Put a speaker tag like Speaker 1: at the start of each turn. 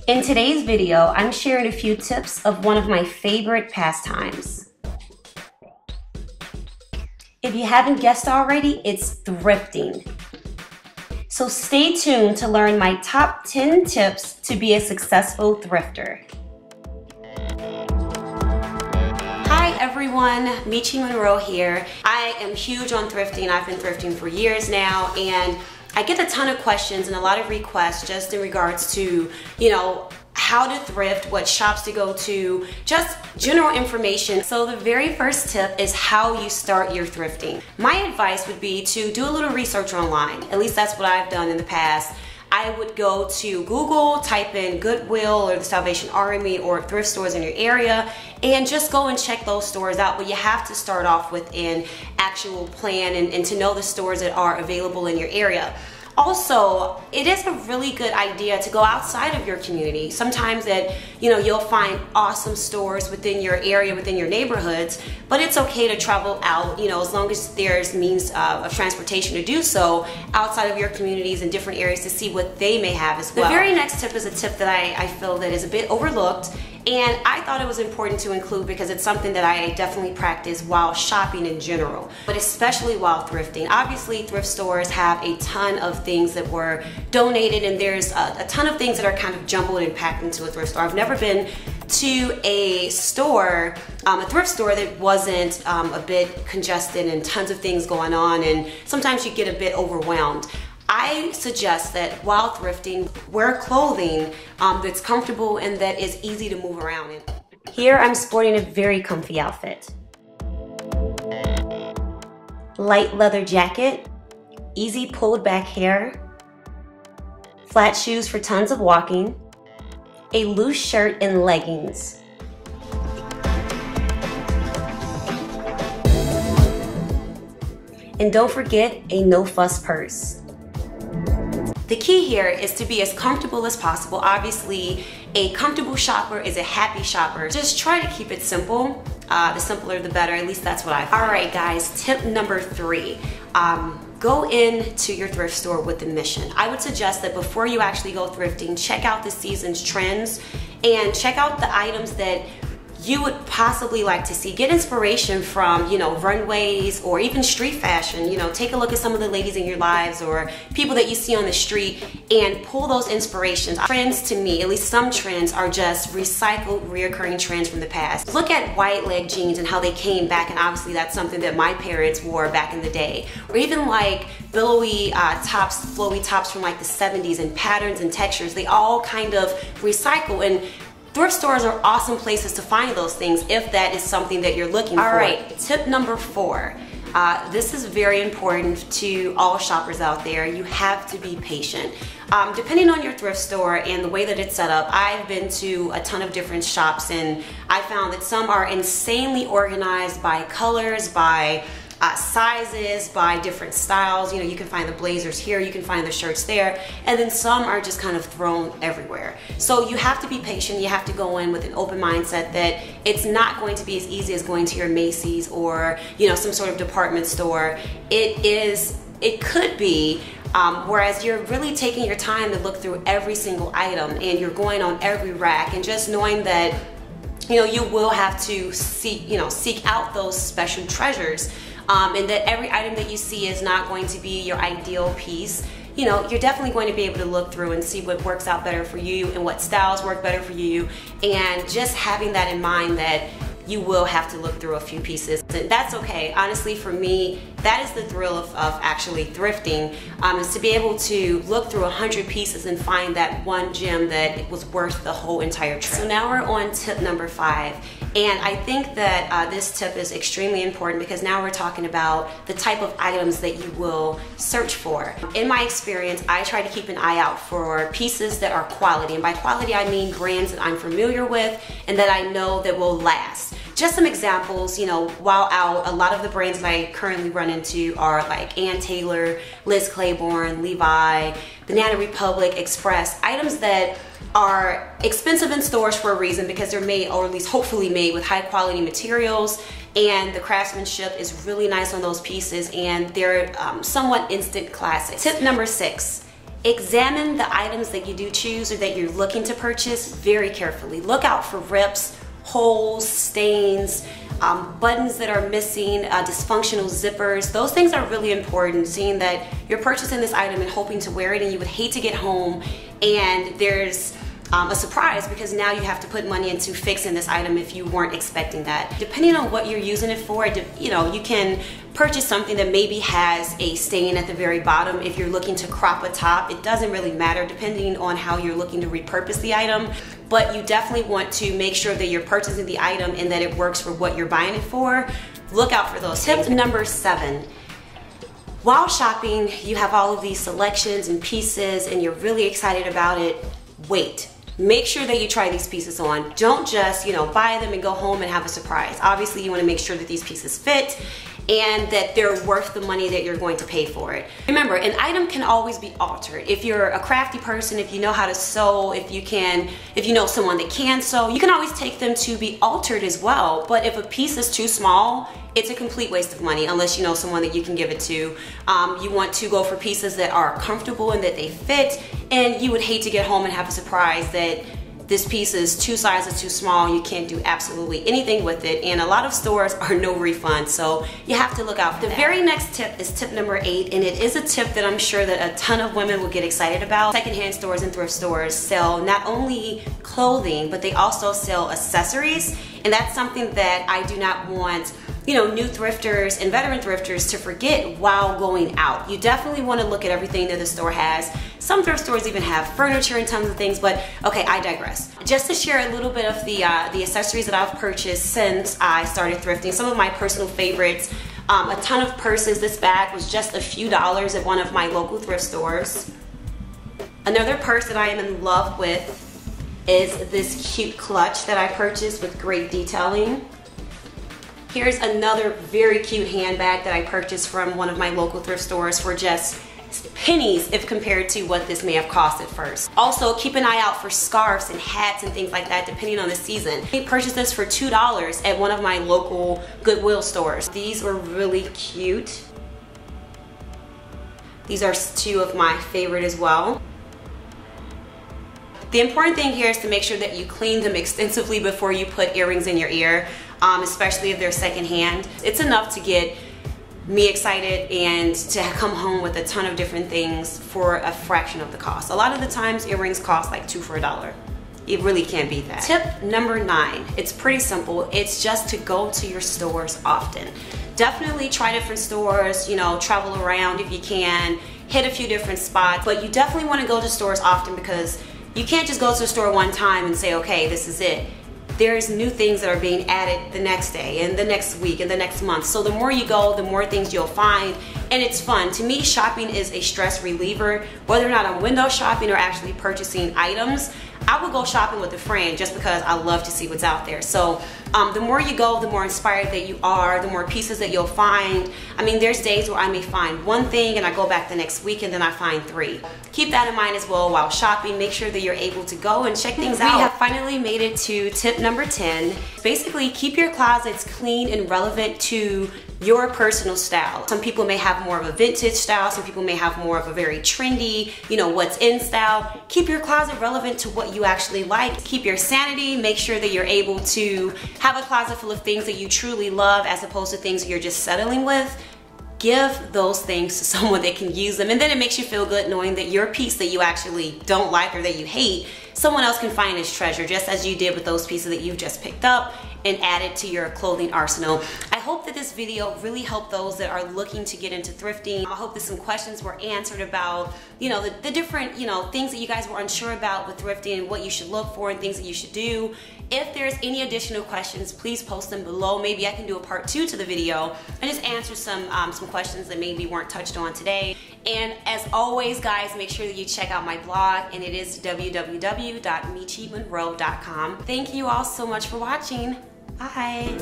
Speaker 1: In today's video, I'm sharing a few tips of one of my favorite pastimes. If you haven't guessed already, it's thrifting. So stay tuned to learn my top 10 tips to be a successful thrifter. Hi everyone, Meechy Monroe here. I am huge on thrifting. I've been thrifting for years now, and I get a ton of questions and a lot of requests just in regards to, how to thrift, what shops to go to, just general information. So the very first tip is how you start your thrifting. My advice would be to do a little research online. At least that's what I've done in the past. I would go to Google, type in Goodwill or the Salvation Army or thrift stores in your area, and just go and check those stores out. But you have to start off with an actual plan and to know the stores that are available in your area. Also, it is a really good idea to go outside of your community. Sometimes you'll find awesome stores within your area, within your neighborhoods, but it's okay to travel out, as long as there's means of transportation to do so outside of your communities and different areas to see what they may have as well. The very next tip is a tip that I feel that is a bit overlooked, and I thought it was important to include because it's something that I definitely practice while shopping in general, but especially while thrifting. Obviously, thrift stores have a ton of things that were donated, and there's a ton of things that are kind of jumbled and packed into a thrift store. I've never been to a store, a thrift store that wasn't a bit congested and tons of things going on, and sometimes you get a bit overwhelmed. I suggest that while thrifting, wear clothing that's comfortable and that is easy to move around in. Here I'm sporting a very comfy outfit. Light leather jacket, easy pulled back hair, flat shoes for tons of walking, a loose shirt and leggings. And don't forget a no-fuss purse. The key here is to be as comfortable as possible. Obviously, a comfortable shopper is a happy shopper. Just try to keep it simple. The simpler the better, at least that's what I find. All right guys, tip number 3. Go into your thrift store with a mission. I would suggest that before you actually go thrifting, check out the season's trends and check out the items that you would possibly like to see. Get inspiration from, runways or even street fashion. Take a look at some of the ladies in your lives or people that you see on the street and pull those inspirations. Trends, to me, at least some trends, are just recycled, reoccurring trends from the past. Look at wide leg jeans and how they came back, and obviously that's something that my parents wore back in the day. Or even like billowy tops, flowy tops from like the 70s, and patterns and textures. They all kind of recycle, and thrift stores are awesome places to find those things if that is something that you're looking for. All right, tip number 4. This is very important to all shoppers out there. You have to be patient. Depending on your thrift store and the way that it's set up, I've been to a ton of different shops, and I found that some are insanely organized by colors, by sizes, by different styles. You can find the blazers here, you can find the shirts there, and then some are just kind of thrown everywhere. So you have to be patient. You have to go in with an open mindset that it's not going to be as easy as going to your Macy's or some sort of department store. It could be, whereas you're really taking your time to look through every single item, and you're going on every rack, and just knowing that you will have to seek out those special treasures. And that every item that you see is not going to be your ideal piece. You're definitely going to be able to look through and see what works out better for you and what styles work better for you, and just having that in mind that you will have to look through a few pieces. And that's okay. Honestly, for me, that is the thrill of actually thrifting, is to be able to look through 100 pieces and find that one gem that it was worth the whole entire trip. So now we're on tip number 5. And I think that this tip is extremely important because now we're talking about the type of items that you will search for. In my experience, I try to keep an eye out for pieces that are quality. And by quality, I mean brands that I'm familiar with and that I know that will last. Just some examples, while out, a lot of the brands that I currently run into are like Ann Taylor, Liz Claiborne, Levi, Banana Republic, Express, items that are expensive in stores for a reason because they're made, or at least hopefully made, with high quality materials, and the craftsmanship is really nice on those pieces, and they're somewhat instant classics. Tip number 6 examine the items that you do choose or that you're looking to purchase very carefully. Look out for rips, holes, stains, buttons that are missing, dysfunctional zippers. Those things are really important, seeing that you're purchasing this item and hoping to wear it, and you would hate to get home and there's a surprise because now you have to put money into fixing this item if you weren't expecting that. Depending on what you're using it for, you know, you can purchase something that maybe has a stain at the very bottom. If you're looking to crop a top, it doesn't really matter depending on how you're looking to repurpose the item, but you definitely want to make sure that you're purchasing the item and that it works for what you're buying it for. Look out for those things. Tip number 7. While shopping, you have all of these selections and pieces and you're really excited about it. Wait. Make sure that you try these pieces on. Don't just, you know, buy them and go home and have a surprise. Obviously, you want to make sure that these pieces fit and that they're worth the money that you're going to pay for it. Remember, an item can always be altered. If you're a crafty person, if you know how to sew, if you know someone that can sew, you can always take them to be altered as well. But if a piece is too small, it's a complete waste of money unless you know someone that you can give it to. You want to go for pieces that are comfortable and that they fit, and you would hate to get home and have a surprise that this piece is 2 sizes too small, you can't do absolutely anything with it, and a lot of stores are no refund, so you have to look out for that. The very next tip is tip number 8, and it is a tip that I'm sure that a ton of women will get excited about. Secondhand stores and thrift stores sell not only clothing, but they also sell accessories, and that's something that I do not want, you know, new thrifters and veteran thrifters to forget while going out. You definitely want to look at everything that the store has. Some thrift stores even have furniture and tons of things, but okay, I digress. Just to share a little bit of the accessories that I've purchased since I started thrifting, some of my personal favorites, a ton of purses. This bag was just a few dollars at one of my local thrift stores. Another purse that I am in love with is this cute clutch that I purchased with great detailing. Here's another very cute handbag that I purchased from one of my local thrift stores for just pennies if compared to what this may have cost at first. Also, keep an eye out for scarves and hats and things like that depending on the season. I purchased this for $2 at one of my local Goodwill stores. These were really cute. These are 2 of my favorite as well. The important thing here is to make sure that you clean them extensively before you put earrings in your ear, especially if they're secondhand. It's enough to get me excited and to come home with a ton of different things for a fraction of the cost. A lot of the times earrings cost like 2 for $1. It really can't beat that. Tip number 9, it's pretty simple. It's just to go to your stores often. Definitely try different stores, you know, travel around if you can, hit a few different spots, but you definitely want to go to stores often because you can't just go to the store one time and say, okay, this is it. There's new things that are being added the next day and the next week and the next month. So the more you go, the more things you'll find, and it's fun. To me, shopping is a stress reliever. Whether or not I'm window shopping or actually purchasing items, I would go shopping with a friend just because I love to see what's out there. So the more you go, the more inspired that you are, the more pieces that you'll find. I mean, there's days where I may find one thing and I go back the next week and then I find 3. Keep that in mind as well while shopping. Make sure that you're able to go and check things out. We have finally made it to tip number 10. Basically, keep your closets clean and relevant to your personal style. Some people may have more of a vintage style, some people may have more of a very trendy, you know, what's in style. Keep your closet relevant to what you actually like. Keep your sanity, make sure that you're able to have a closet full of things that you truly love as opposed to things that you're just settling with. Give those things to someone that can use them, and then it makes you feel good knowing that your piece that you actually don't like or that you hate, someone else can find as treasure, just as you did with those pieces that you've just picked up and added to your clothing arsenal. I hope that this video really helped those that are looking to get into thrifting. I hope that some questions were answered about, you know, the different, you know, things that you guys were unsure about with thrifting and what you should look for and things that you should do. If there's any additional questions, please post them below. Maybe I can do a part 2 to the video and just answer some questions that maybe weren't touched on today. And as always, guys, make sure that you check out my blog, and it is www.MeechyMonroe.com. Thank you all so much for watching. Bye.